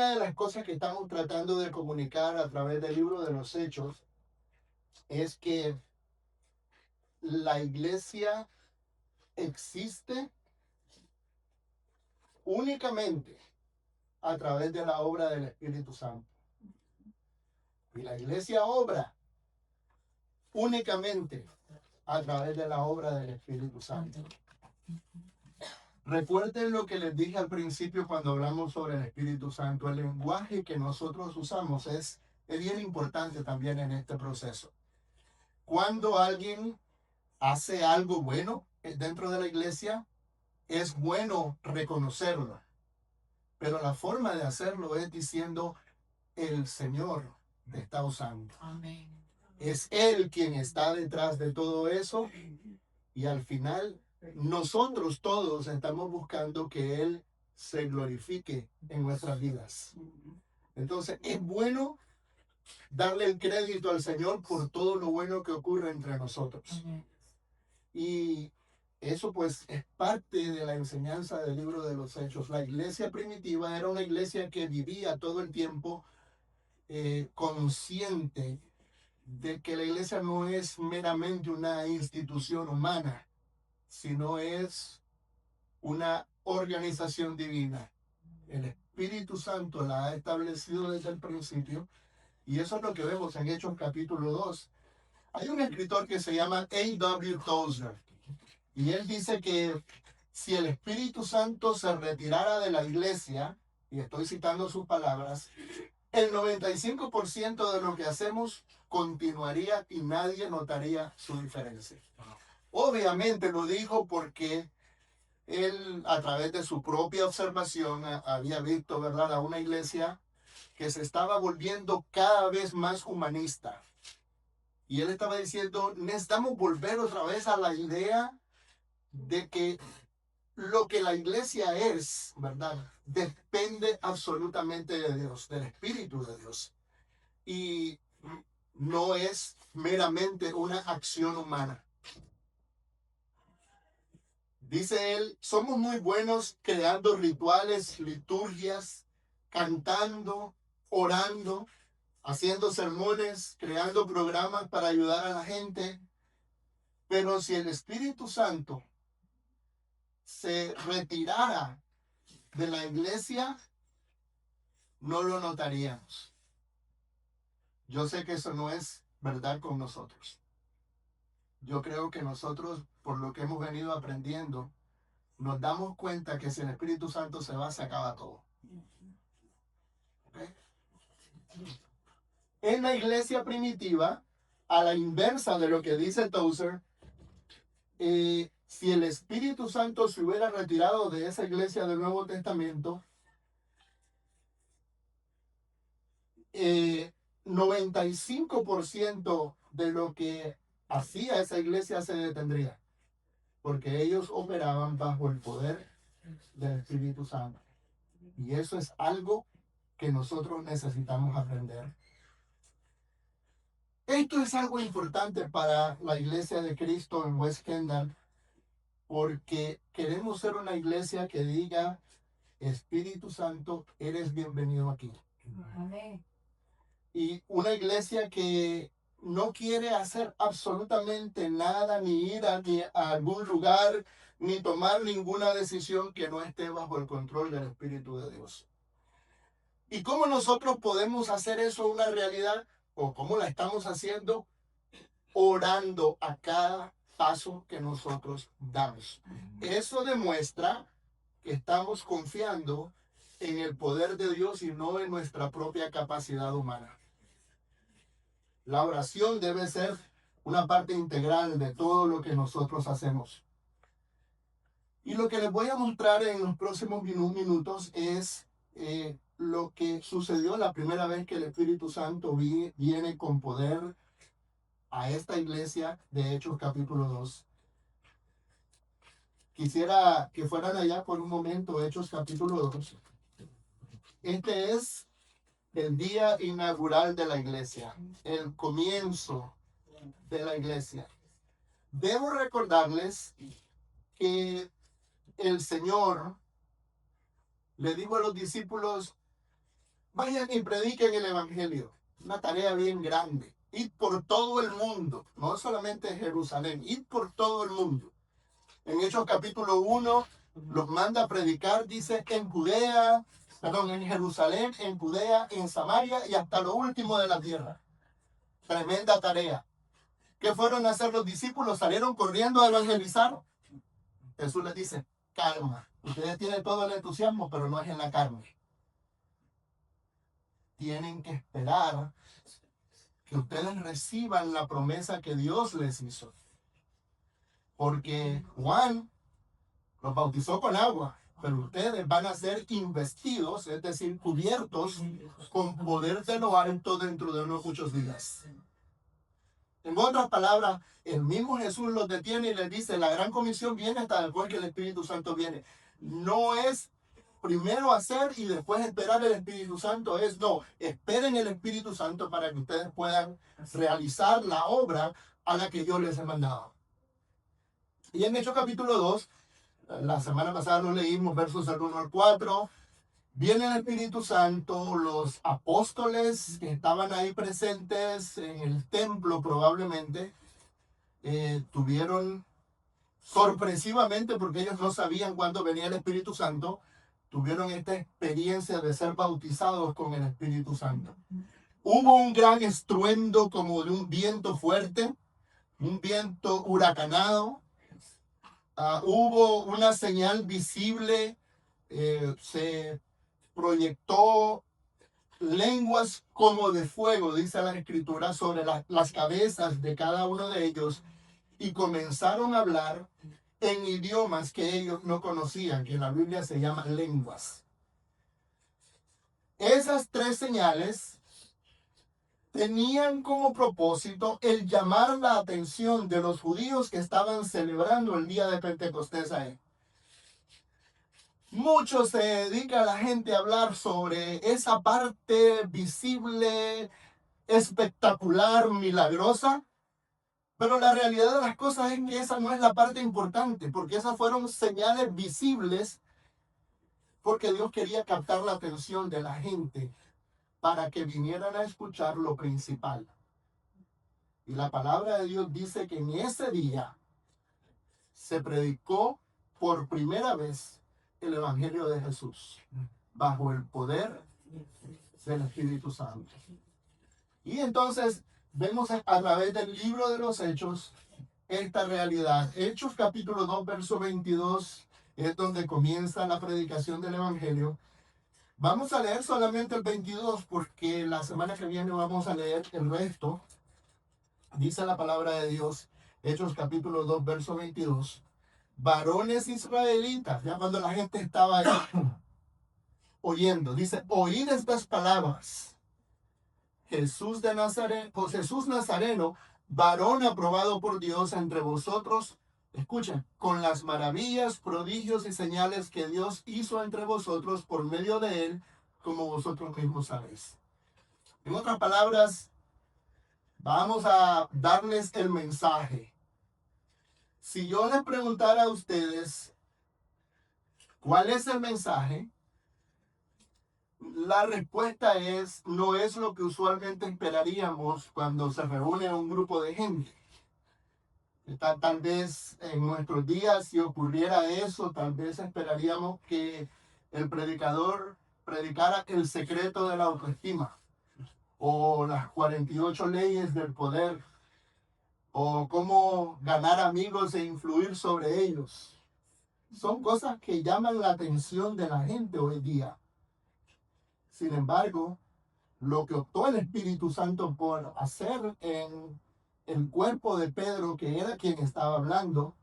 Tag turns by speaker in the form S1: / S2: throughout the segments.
S1: una de las cosas que estamos tratando de comunicar a través del libro de los Hechos es que la iglesia existe únicamente a través de la obra del Espíritu Santo. Y la iglesia obra únicamente a través de la obra del Espíritu Santo. Recuerden lo que les dije al principio cuando hablamos sobre el Espíritu Santo. El lenguaje que nosotros usamos es bien importante también en este proceso. Cuando alguien hace algo bueno dentro de la iglesia, es bueno reconocerlo. Pero la forma de hacerlo es diciendo, el Señor te está usando. Amén. Es Él quien está detrás de todo eso. Y al final, nosotros todos estamos buscando que Él se glorifique en nuestras vidas. Entonces, es bueno darle el crédito al Señor por todo lo bueno que ocurre entre nosotros. Y eso pues es parte de la enseñanza del libro de los Hechos. La iglesia primitiva era una iglesia que vivía todo el tiempo consciente de que la iglesia no es meramente una institución humana, sino es una organización divina. El Espíritu Santo la ha establecido desde el principio y eso es lo que vemos en Hechos capítulo 2. Hay un escritor que se llama A.W. Tozer y él dice que si el Espíritu Santo se retirara de la iglesia, y estoy citando sus palabras, el 95% de lo que hacemos continuaría y nadie notaría su diferencia. Obviamente lo dijo porque él, a través de su propia observación, había visto, ¿verdad?, a una iglesia que se estaba volviendo cada vez más humanista. Y él estaba diciendo, necesitamos volver otra vez a la idea de que lo que la iglesia es, ¿verdad?, depende absolutamente de Dios, del Espíritu de Dios. Y no es meramente una acción humana. Dice él, somos muy buenos creando rituales, liturgias, cantando, orando, haciendo sermones, creando programas para ayudar a la gente. Pero si el Espíritu Santo se retirara de la iglesia, no lo notaríamos. Yo sé que eso no es verdad con nosotros. Yo creo que nosotros, por lo que hemos venido aprendiendo, nos damos cuenta que si el Espíritu Santo se va, se acaba todo. ¿Okay? En la iglesia primitiva, a la inversa de lo que dice Tozer, si el Espíritu Santo se hubiera retirado de esa iglesia del Nuevo Testamento, 95% de lo que hacía esa iglesia se detendría, porque ellos operaban bajo el poder del Espíritu Santo. Y eso es algo que nosotros necesitamos aprender. Esto es algo importante para la iglesia de Cristo en West Kendall, porque queremos ser una iglesia que diga, Espíritu Santo, eres bienvenido aquí. Amén. Y una iglesia que no quiere hacer absolutamente nada, ni ir a algún lugar, ni tomar ninguna decisión que no esté bajo el control del Espíritu de Dios. ¿Y cómo nosotros podemos hacer eso una realidad? ¿O cómo la estamos haciendo? Orando a cada paso que nosotros damos. Eso demuestra que estamos confiando en el poder de Dios y no en nuestra propia capacidad humana. La oración debe ser una parte integral de todo lo que nosotros hacemos. Y lo que les voy a mostrar en los próximos minutos es lo que sucedió la primera vez que el Espíritu Santo viene con poder a esta iglesia de Hechos capítulo 2. Quisiera que fueran allá por un momento, Hechos capítulo 2. Este es el día inaugural de la iglesia, el comienzo de la iglesia. Debo recordarles que el Señor le dijo a los discípulos, vayan y prediquen el evangelio. Una tarea bien grande. Ir por todo el mundo, no solamente Jerusalén, ir por todo el mundo. En Hechos capítulo 1 los manda a predicar, dice, en Jerusalén, en Judea, en Samaria y hasta lo último de la tierra. Tremenda tarea. ¿Qué fueron a hacer los discípulos? ¿Salieron corriendo a evangelizar? Jesús les dice, calma. Ustedes tienen todo el entusiasmo, pero no es en la carne. Tienen que esperar que ustedes reciban la promesa que Dios les hizo. Porque Juan los bautizó con agua, pero ustedes van a ser investidos, es decir, cubiertos con poder de lo alto dentro de unos muchos días. En otras palabras, el mismo Jesús los detiene y les dice, la gran comisión viene hasta después que el Espíritu Santo viene. No es primero hacer y después esperar el Espíritu Santo, no, esperen el Espíritu Santo para que ustedes puedan realizar la obra a la que yo les he mandado. Y en Hechos capítulo 2, la semana pasada lo leímos, versos del 1 al 4, viene el Espíritu Santo, los apóstoles que estaban ahí presentes en el templo probablemente, tuvieron sorpresivamente, porque ellos no sabían cuándo venía el Espíritu Santo, tuvieron esta experiencia de ser bautizados con el Espíritu Santo. Hubo un gran estruendo como de un viento fuerte, un viento huracanado. Hubo una señal visible, se proyectó lenguas como de fuego, dice la Escritura, sobre las cabezas de cada uno de ellos, y comenzaron a hablar en idiomas que ellos no conocían, que en la Biblia se llaman lenguas. Esas tres señales tenían como propósito el llamar la atención de los judíos que estaban celebrando el día de Pentecostés ahí. Mucho se dedica la gente a hablar sobre esa parte visible, espectacular, milagrosa, pero la realidad de las cosas es que esa no es la parte importante, porque esas fueron señales visibles, porque Dios quería captar la atención de la gente para que vinieran a escuchar lo principal. Y la palabra de Dios dice que en ese día se predicó por primera vez el Evangelio de Jesús, bajo el poder del Espíritu Santo. Y entonces vemos a través del libro de los Hechos esta realidad. Hechos capítulo 2, verso 22 es donde comienza la predicación del Evangelio. Vamos a leer solamente el 22 porque la semana que viene vamos a leer el resto. Dice la palabra de Dios, Hechos capítulo 2, verso 22. Varones israelitas, ya cuando la gente estaba ahí, oyendo, dice, oíd estas palabras. Jesús Nazareno, varón aprobado por Dios entre vosotros, escuchen, con las maravillas, prodigios y señales que Dios hizo entre vosotros por medio de él, como vosotros mismos sabéis. En otras palabras, vamos a darles el mensaje. Si yo les preguntara a ustedes, ¿cuál es el mensaje? La respuesta no es lo que usualmente esperaríamos cuando se reúne un grupo de gente. Tal vez en nuestros días, si ocurriera eso, tal vez esperaríamos que el predicador predicara el secreto de la autoestima, o las 48 leyes del poder, o cómo ganar amigos e influir sobre ellos. Son cosas que llaman la atención de la gente hoy día. Sin embargo, lo que optó el Espíritu Santo por hacer en el cuerpo de Pedro, que era quien estaba hablando,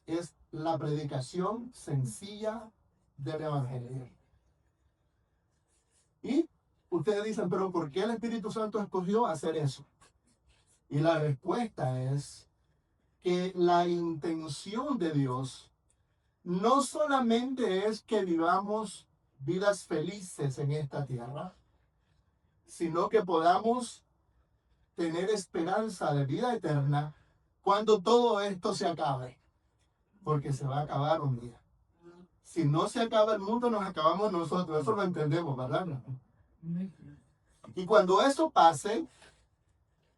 S1: es la predicación sencilla del Evangelio. Y ustedes dicen, pero ¿por qué el Espíritu Santo escogió hacer eso? Y la respuesta es que la intención de Dios no solamente es que vivamos vidas felices en esta tierra, sino que podamos tener esperanza de vida eterna cuando todo esto se acabe, porque se va a acabar un día. Si no se acaba el mundo, nos acabamos nosotros. Eso lo entendemos, ¿verdad? Y cuando eso pase,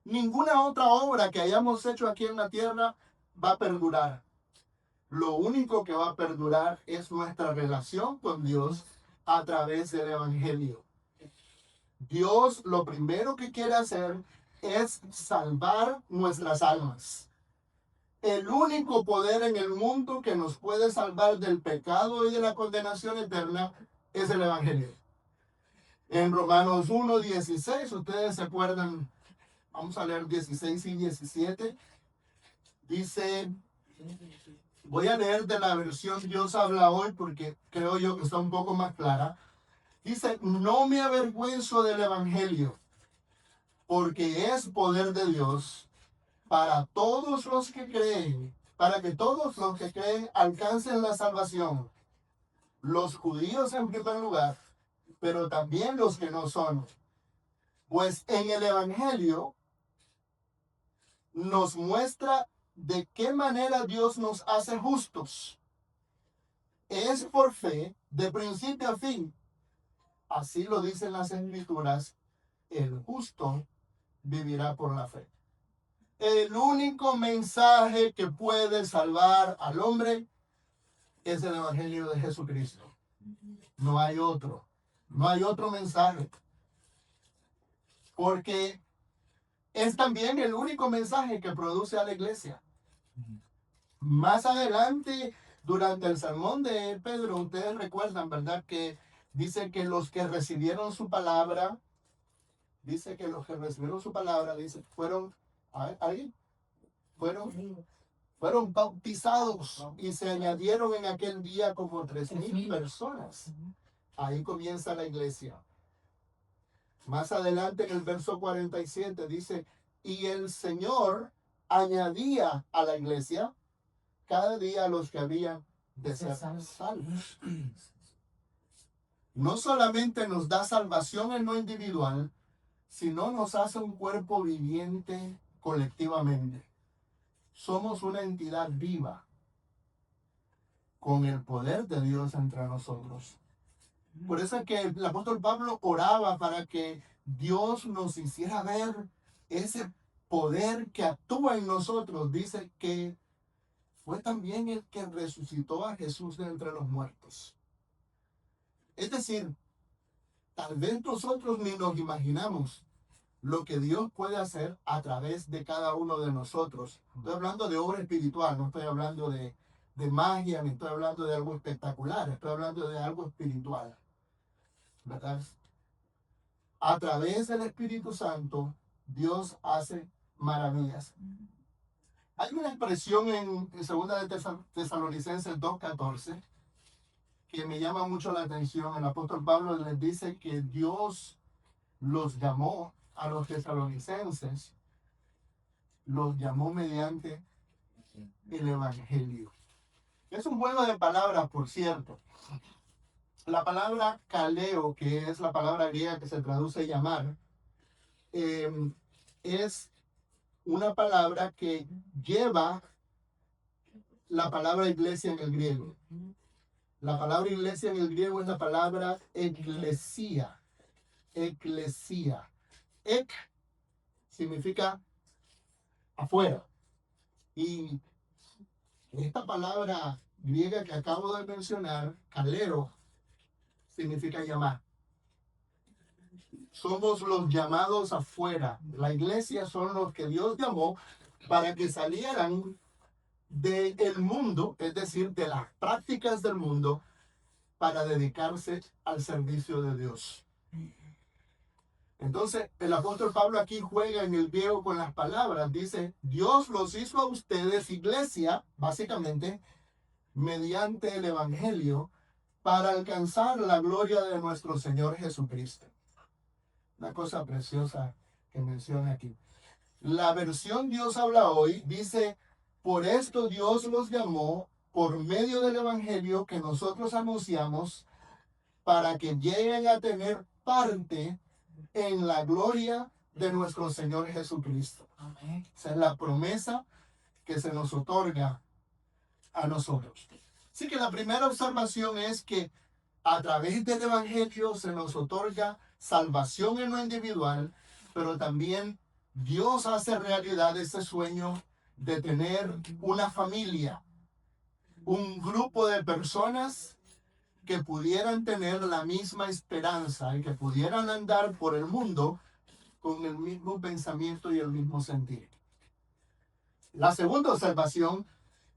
S1: ninguna otra obra que hayamos hecho aquí en la tierra va a perdurar. Lo único que va a perdurar es nuestra relación con Dios a través del Evangelio. Dios lo primero que quiere hacer es salvar nuestras almas. El único poder en el mundo que nos puede salvar del pecado y de la condenación eterna es el Evangelio. En Romanos 1:16, ustedes se acuerdan, vamos a leer 16 y 17, dice, voy a leer de la versión Dios habla hoy porque creo yo que está un poco más clara. Dice, no me avergüenzo del Evangelio, porque es poder de Dios para todos los que creen, para que todos los que creen alcancen la salvación. Los judíos en primer lugar, pero también los que no son. Pues en el Evangelio nos muestra de qué manera Dios nos hace justos. Es por fe, de principio a fin. Así lo dicen las Escrituras, el justo vivirá por la fe. El único mensaje que puede salvar al hombre es el Evangelio de Jesucristo. No hay otro. No hay otro mensaje. Porque es también el único mensaje que produce a la iglesia. Más adelante, durante el sermón de Pedro, ustedes recuerdan, ¿verdad? Que dice que los que recibieron su palabra, dice, fueron, a ver, ¿alguien? Fueron bautizados y se añadieron en aquel día como 3,000 personas. Ahí comienza la iglesia. Más adelante en el verso 47 dice, y el Señor añadía a la iglesia cada día a los que habían de ser salvos. No solamente nos da salvación en lo individual, sino nos hace un cuerpo viviente colectivamente. Somos una entidad viva con el poder de Dios entre nosotros. Por eso es que el apóstol Pablo oraba para que Dios nos hiciera ver ese poder que actúa en nosotros. Dice que fue también el que resucitó a Jesús de entre los muertos. Es decir, tal vez nosotros ni nos imaginamos lo que Dios puede hacer a través de cada uno de nosotros. Estoy hablando de obra espiritual, no estoy hablando de magia, ni estoy hablando de algo espectacular, estoy hablando de algo espiritual, ¿verdad? A través del Espíritu Santo, Dios hace maravillas. Hay una expresión en 2 de Tesalonicenses 2:14 que me llama mucho la atención. El apóstol Pablo les dice que Dios los llamó a los tesalonicenses, los llamó mediante el Evangelio. Es un juego de palabras, por cierto. La palabra kaleo, que es la palabra griega que se traduce llamar, es una palabra que lleva la palabra iglesia en el griego. La palabra iglesia en el griego es la palabra eclesia. Eclesia. Ek significa afuera. Y esta palabra griega que acabo de mencionar, kaleo, significa llamar. Somos los llamados afuera. La iglesia son los que Dios llamó para que salieran del mundo, es decir, de las prácticas del mundo, para dedicarse al servicio de Dios. Entonces, el apóstol Pablo aquí juega en el griego con las palabras. Dice, Dios los hizo a ustedes iglesia, básicamente, mediante el Evangelio, para alcanzar la gloria de nuestro Señor Jesucristo. Una cosa preciosa que menciona aquí. La versión Dios habla hoy dice, por esto Dios los llamó por medio del Evangelio que nosotros anunciamos para que lleguen a tener parte en la gloria de nuestro Señor Jesucristo. Amén. Esa es la promesa que se nos otorga a nosotros. Así que la primera observación es que a través del Evangelio se nos otorga salvación en lo individual, pero también Dios hace realidad ese sueño de tener una familia, un grupo de personas que pudieran tener la misma esperanza y que pudieran andar por el mundo con el mismo pensamiento y el mismo sentir. La segunda observación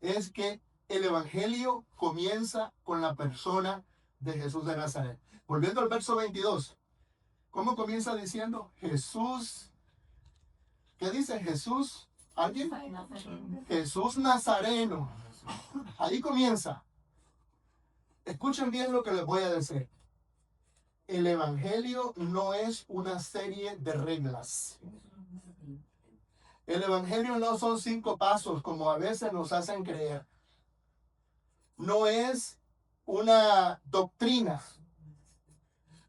S1: es que el Evangelio comienza con la persona de Jesús de Nazaret. Volviendo al verso 22, ¿cómo comienza diciendo? Jesús, ¿qué dice Jesús? ¿Alguien? Jesús Nazareno. Ahí comienza. Escuchen bien lo que les voy a decir. El Evangelio no es una serie de reglas. El Evangelio no son 5 pasos como a veces nos hacen creer. No es una doctrina.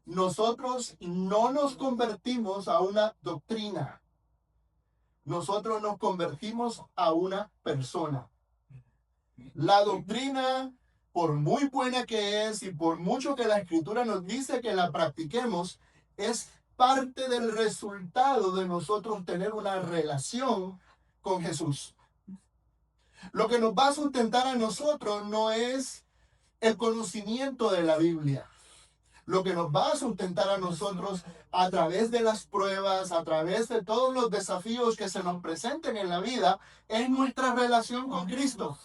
S1: Nosotros no nos convertimos a una doctrina. Nosotros nos convertimos a una persona. La doctrina, por muy buena que es y por mucho que la Escritura nos dice que la practiquemos, es parte del resultado de nosotros tener una relación con Jesús. Lo que nos va a sustentar a nosotros no es el conocimiento de la Biblia. Lo que nos va a sustentar a nosotros a través de las pruebas, a través de todos los desafíos que se nos presenten en la vida, es nuestra relación con Cristo.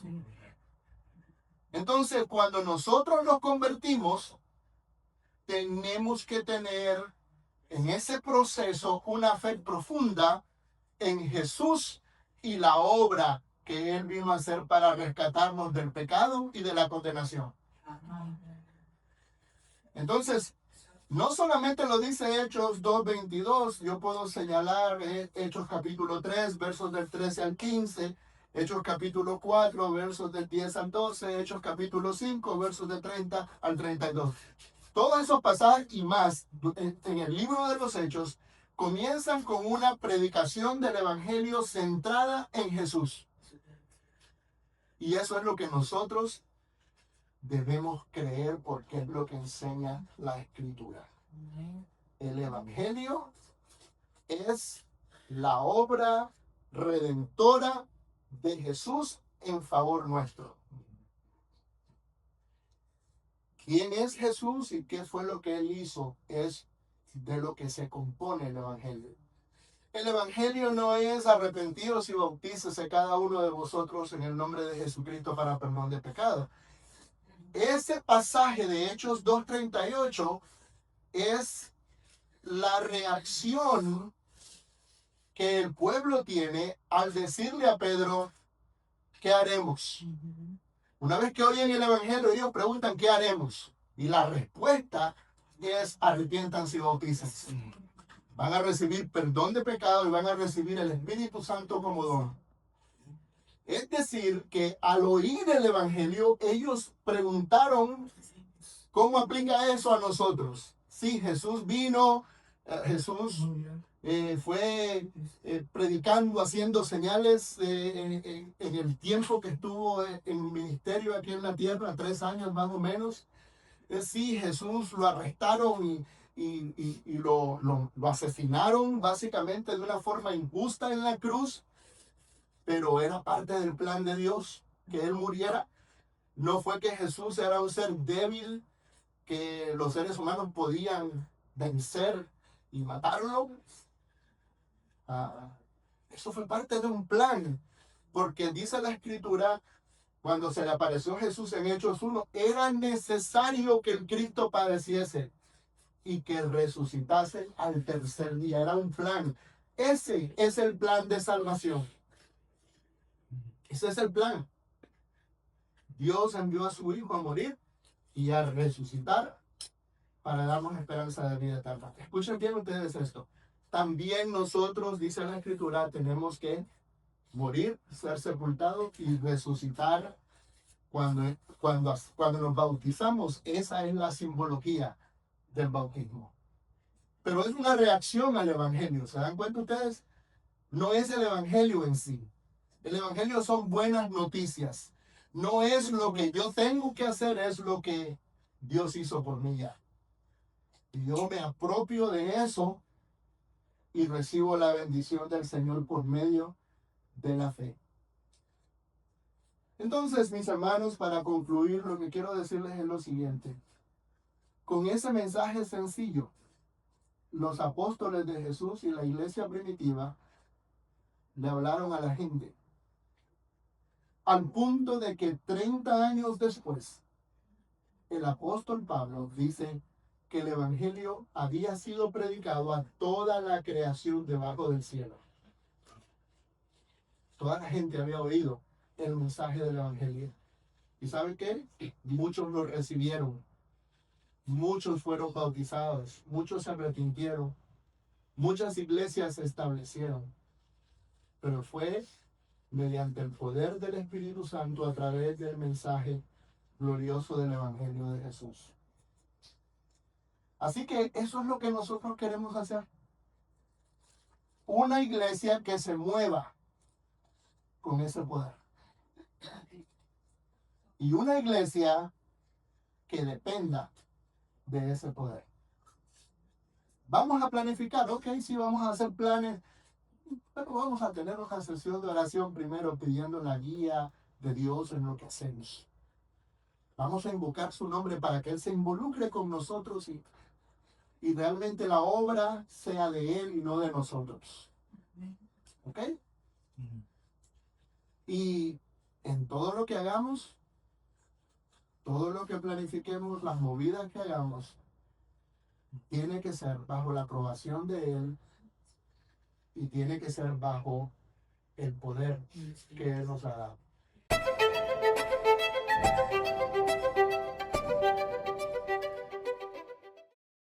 S1: Entonces, cuando nosotros nos convertimos, tenemos que tener en ese proceso una fe profunda en Jesús y la obra que Él vino a hacer para rescatarnos del pecado y de la condenación. Entonces, no solamente lo dice Hechos 2:22, yo puedo señalar Hechos capítulo 3, versos del 13 al 15, Hechos capítulo 4, versos del 10 al 12, Hechos capítulo 5, versos del 30 al 32. Todos esos pasajes y más en el libro de los Hechos comienzan con una predicación del Evangelio centrada en Jesús. Y eso es lo que nosotros debemos creer porque es lo que enseña la Escritura. El Evangelio es la obra redentora de Jesús en favor nuestro. ¿Quién es Jesús y qué fue lo que Él hizo? Es de lo que se compone el Evangelio. El Evangelio no es arrepentidos y bautícese cada uno de vosotros en el nombre de Jesucristo para perdón de pecados. Ese pasaje de Hechos 2:38 es la reacción que el pueblo tiene al decirle a Pedro, ¿qué haremos? Una vez que oyen el Evangelio, ellos preguntan, ¿qué haremos? Y la respuesta es, arrepiéntanse y bautícense. Van a recibir perdón de pecado y van a recibir el Espíritu Santo como don. Es decir, que al oír el Evangelio, ellos preguntaron, ¿cómo aplica eso a nosotros? Sí, Jesús vino, Jesús fue predicando, haciendo señales en el tiempo que estuvo en ministerio aquí en la tierra, 3 años más o menos. Sí, Jesús lo arrestaron y lo asesinaron básicamente de una forma injusta en la cruz, pero era parte del plan de Dios que Él muriera. No fue que Jesús era un ser débil que los seres humanos podían vencer y matarlo. Eso fue parte de un plan, porque dice la Escritura, cuando se le apareció Jesús en Hechos 1, era necesario que el Cristo padeciese y que resucitase al tercer día. Era un plan. Ese es el plan de salvación. Ese es el plan. Dios envió a su Hijo a morir y a resucitar para darnos esperanza de vida eterna. Escuchen bien ustedes esto. También nosotros, dice la Escritura, tenemos que morir, ser sepultados y resucitar cuando nos bautizamos. Esa es la simbología del bautismo. Pero es una reacción al Evangelio. ¿Se dan cuenta ustedes? No es el Evangelio en sí. El Evangelio son buenas noticias. No es lo que yo tengo que hacer, es lo que Dios hizo por mí ya. Y yo me apropio de eso y recibo la bendición del Señor por medio de la fe. Entonces, mis hermanos, para concluir, lo que quiero decirles es lo siguiente. Con ese mensaje sencillo, los apóstoles de Jesús y la iglesia primitiva le hablaron a la gente, al punto de que 30 años después, el apóstol Pablo dice que el evangelio había sido predicado a toda la creación debajo del cielo. Toda la gente había oído el mensaje del evangelio. ¿Y saben qué? Muchos lo recibieron. Muchos fueron bautizados. Muchos se arrepintieron. Muchas iglesias se establecieron. Pero fue mediante el poder del Espíritu Santo a través del mensaje glorioso del evangelio de Jesús. Así que eso es lo que nosotros queremos hacer. Una iglesia que se mueva con ese poder. Y una iglesia que dependa de ese poder. Vamos a planificar, ok, sí, vamos a hacer planes, pero vamos a tener una sesión de oración primero pidiendo la guía de Dios en lo que hacemos. Vamos a invocar su nombre para que Él se involucre con nosotros y realmente la obra sea de Él y no de nosotros. ¿Ok? Y en todo lo que hagamos, todo lo que planifiquemos, las movidas que hagamos, tiene que ser bajo la aprobación de Él y tiene que ser bajo el poder que Él nos ha dado.